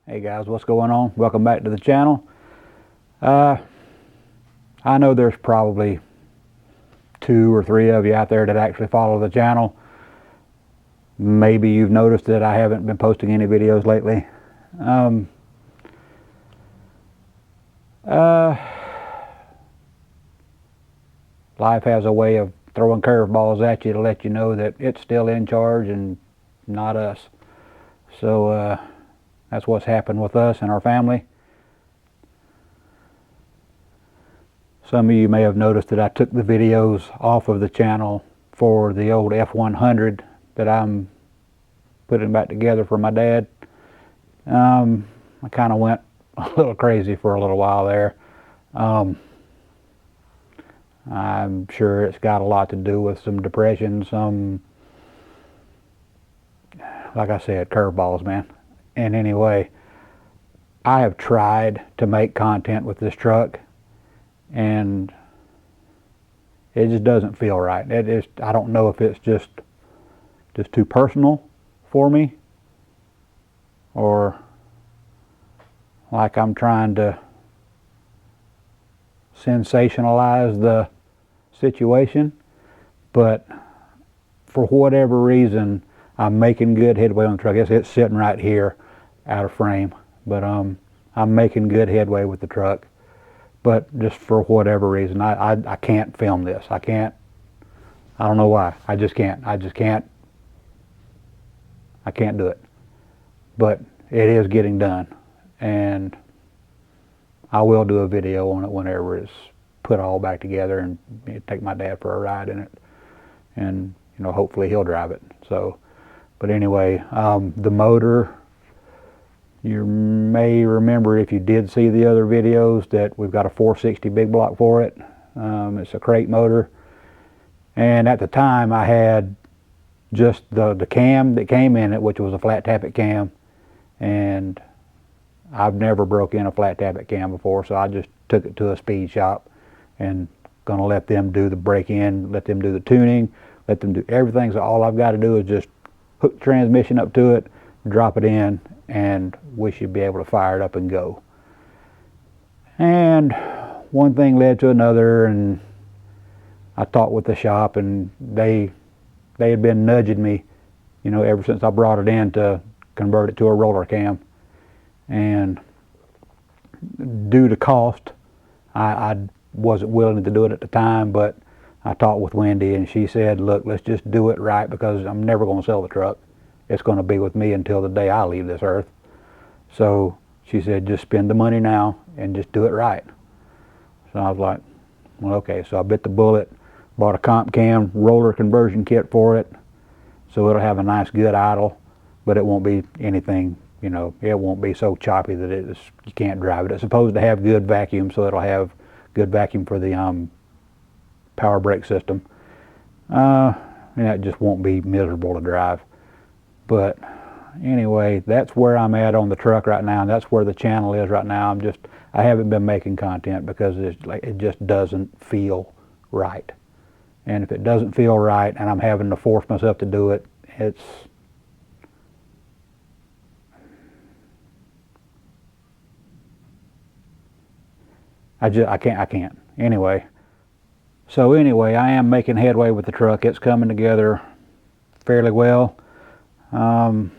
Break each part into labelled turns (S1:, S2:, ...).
S1: Hey guys, what's going on? Welcome back to the channel. I know there's probably 2 or 3 of you out there that actually follow the channel. Maybe you've noticed that I haven't been posting any videos lately. Life has a way of throwing curveballs at you to let you know that it's still in charge and not us. So that's what's happened with us and our family. Some of you may have noticed that I took the videos off of the channel for the old F100 that I'm putting back together for my dad. I kind of went a little crazy for a little while there. I'm sure it's got a lot to do with some depression, some, like I said, curveballs, man. And anyway, I have tried to make content with this truck, and it just doesn't feel right. It is, I don't know if it's just too personal for me, or like I'm trying to sensationalize the situation, but for whatever reason I'm making good headway on the truck. It's sitting right here out of frame, but I'm making good headway with the truck. But just for whatever reason, I can't film this. I don't know why. I can't do it. But it is getting done, and I will do a video on it whenever it's put all back together, and take my dad for a ride in it, and hopefully he'll drive it. So, but anyway, the motor, you may remember if you did see the other videos that we've got a 460 big block for it. It's a crate motor, and at the time I had just the cam that came in it, which was a flat tappet cam, and I've never broke in a flat tappet cam before, so I just took it to a speed shop and gonna let them do the break-in, let them do the tuning, let them do everything. So all I've got to do is just hook the transmission up to it, drop it in, and we should be able to fire it up and go. And one thing led to another, and I talked with the shop, and they had been nudging me, ever since I brought it in to convert it to a roller cam. And due to cost, I wasn't willing to do it at the time, but I talked with Wendy, and she said, look, let's just do it right, because I'm never going to sell the truck. It's going to be with me until the day I leave this earth. So she said, just spend the money now and just do it right. So I was like, well, okay. So I bit the bullet, bought a comp cam roller conversion kit for it, so it'll have a nice good idle, but it won't be anything, it won't be so choppy that you can't drive it. It's supposed to have good vacuum, so it'll have good vacuum for the power brake system. And it just won't be miserable to drive. But anyway, that's where I'm at on the truck right now, and that's where the channel is right now. I haven't been making content because it just doesn't feel right. And if it doesn't feel right and I'm having to force myself to do it, I can't. Anyway, I am making headway with the truck. It's coming together fairly well. I'm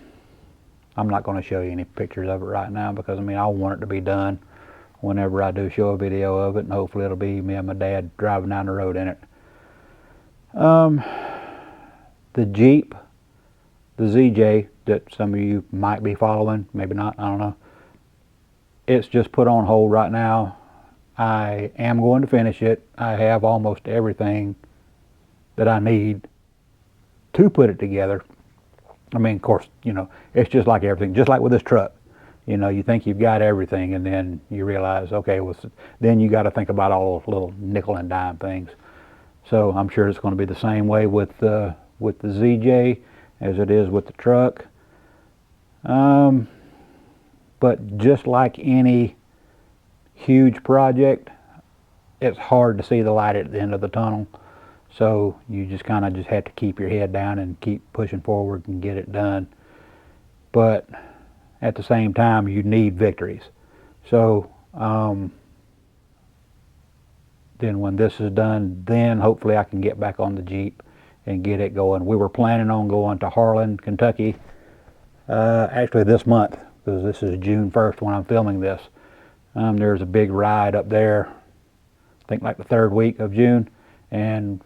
S1: not going to show you any pictures of it right now, because I want it to be done whenever I do show a video of it, and hopefully it'll be me and my dad driving down the road in it. The Jeep, the ZJ that some of you might be following, maybe not, I don't know. It's just put on hold right now. I am going to finish it. I have almost everything that I need to put it together. Of course, it's just like everything, just like with this truck. You think you've got everything, and then you realize, okay, then you got to think about all those little nickel and dime things. So I'm sure it's going to be the same way with the ZJ as it is with the truck. But just like any huge project, it's hard to see the light at the end of the tunnel. So you just kind of have to keep your head down and keep pushing forward and get it done. But at the same time, you need victories. So then when this is done, then hopefully I can get back on the Jeep and get it going. We were planning on going to Harlan, Kentucky, actually this month, because this is June 1st when I'm filming this. There's a big ride up there, I think like the 3rd week of June, and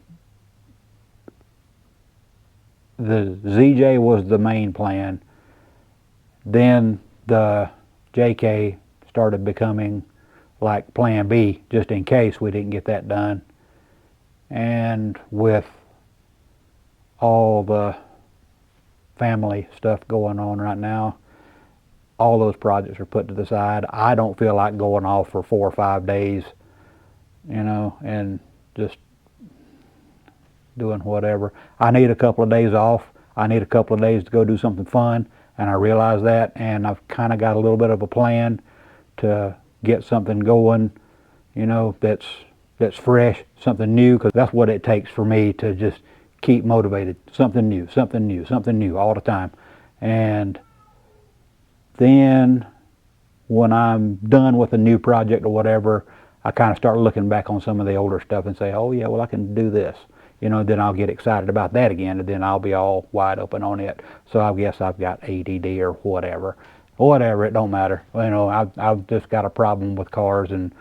S1: the ZJ was the main plan. Then the JK started becoming like plan B, just in case we didn't get that done. And with all the family stuff going on right now, all those projects are put to the side. I don't feel like going off for 4 or 5 days, you know, and just doing whatever. I need a couple of days off. I need a couple of days to go do something fun, and I realize that, and I've kind of got a little bit of a plan to get something going, you know, that's fresh, something new, because that's what it takes for me to just keep motivated. Something new, something new, something new all the time. And then when I'm done with a new project or whatever, I kind of start looking back on some of the older stuff and say, oh yeah, well I can do this. You know, then I'll get excited about that again, and then I'll be all wide open on it. So I guess I've got ADD or whatever. Whatever, it don't matter. You know, I've just got a problem with cars, and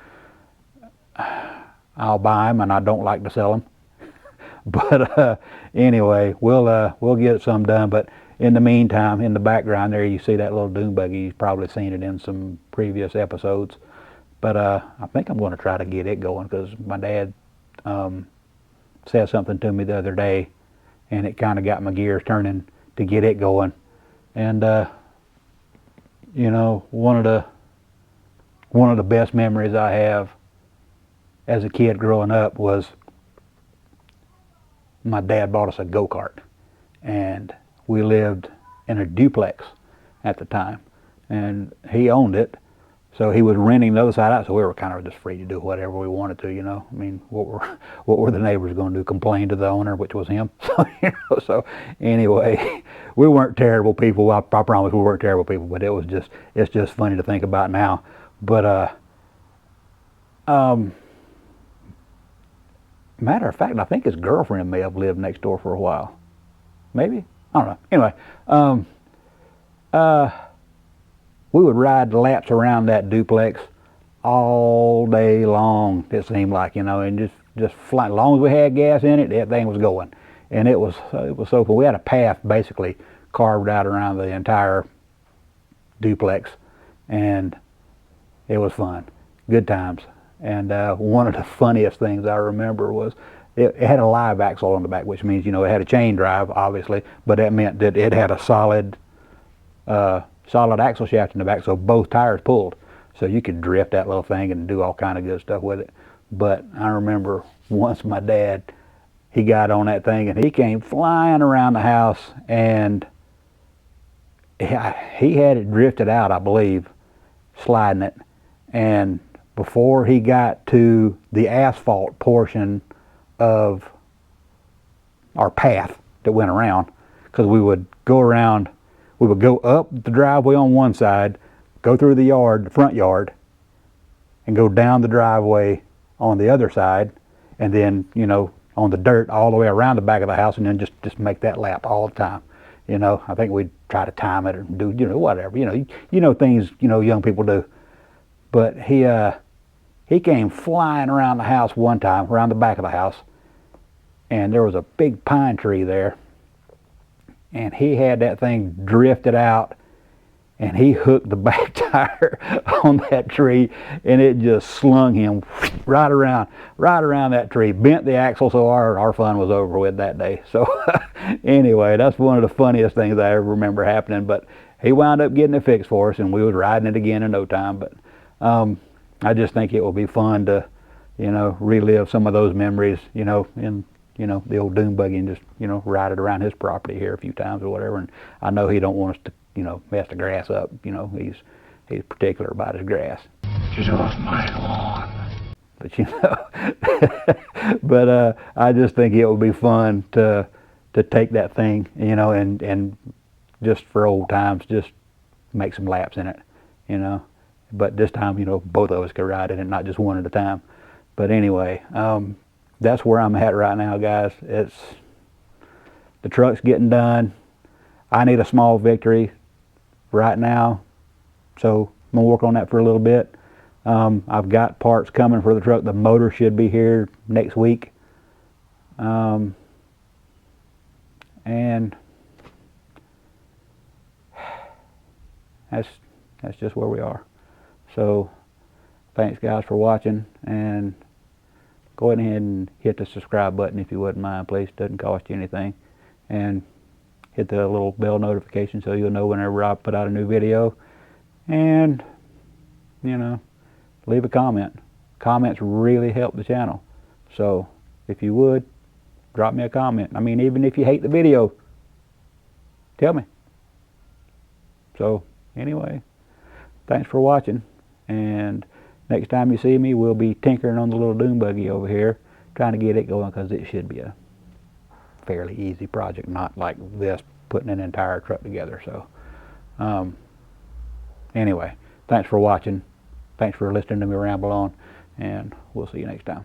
S1: I'll buy them, and I don't like to sell them. But anyway, we'll get some done. But in the meantime, in the background there, you see that little dune buggy. You've probably seen it in some previous episodes. But I think I'm going to try to get it going, because my dad said something to me the other day, and it kind of got my gears turning to get it going. And you know, one of the best memories I have as a kid growing up was my dad bought us a go-kart, and we lived in a duplex at the time, and he owned it, so he was renting the other side out, so we were kind of just free to do whatever we wanted to, you know. I mean, what were the neighbors going to do? Complain to the owner, which was him? So, you know, so anyway, we weren't terrible people. I promise we weren't terrible people, but it's just funny to think about now. But matter of fact, I think his girlfriend may have lived next door for a while. Maybe? I don't know. Anyway, we would ride laps around that duplex all day long, it seemed like, you know, and just fly. As long as we had gas in it, that thing was going. And it was so cool. We had a path basically carved out around the entire duplex, and it was fun. Good times. And one of the funniest things I remember was it had a live axle on the back, which means, you know, it had a chain drive, obviously, but that meant that it had a solid axle shaft in the back, so both tires pulled. So you could drift that little thing and do all kind of good stuff with it. But I remember once my dad, he got on that thing and he came flying around the house, and he had it drifted out, I believe, sliding it. And before he got to the asphalt portion of our path that went around, because we would go around, we would go up the driveway on one side, go through the yard, the front yard, and go down the driveway on the other side, and then, you know, on the dirt all the way around the back of the house, and then just make that lap all the time. You know, I think we'd try to time it or do, you know, whatever, you know things, you know, young people do. But he came flying around the house one time, around the back of the house, and there was a big pine tree there, and he had that thing drifted out, and he hooked the back tire on that tree, and it just slung him right around that tree, bent the axle, so our fun was over with that day. So anyway, that's one of the funniest things I ever remember happening. But he wound up getting it fixed for us, and we was riding it again in no time. But I just think it will be fun to, you know, relive some of those memories, you know, in, you know, the old dune buggy, and just, you know, ride it around his property here a few times or whatever. And I know he don't want us to, you know, mess the grass up. You know, he's particular about his grass. Get off my lawn. But you know, but I just think it would be fun to take that thing, you know, and just for old times, just make some laps in it, you know. But this time, you know, both of us could ride in it, not just one at a time. But anyway, that's where I'm at right now, guys. The truck's getting done. I need a small victory right now, so I'm gonna work on that for a little bit. I've got parts coming for the truck. The motor should be here next week. And that's just where we are. So thanks guys for watching, and go ahead and hit the subscribe button if you wouldn't mind, please. Doesn't cost you anything. And hit the little bell notification so you'll know whenever I put out a new video. And, you know, leave a comment. Comments really help the channel. So if you would, drop me a comment. I mean, even if you hate the video, tell me. So anyway, thanks for watching. And next time you see me, we'll be tinkering on the little dune buggy over here, trying to get it going, because it should be a fairly easy project, not like this, putting an entire truck together. So anyway, thanks for watching. Thanks for listening to me ramble on, and we'll see you next time.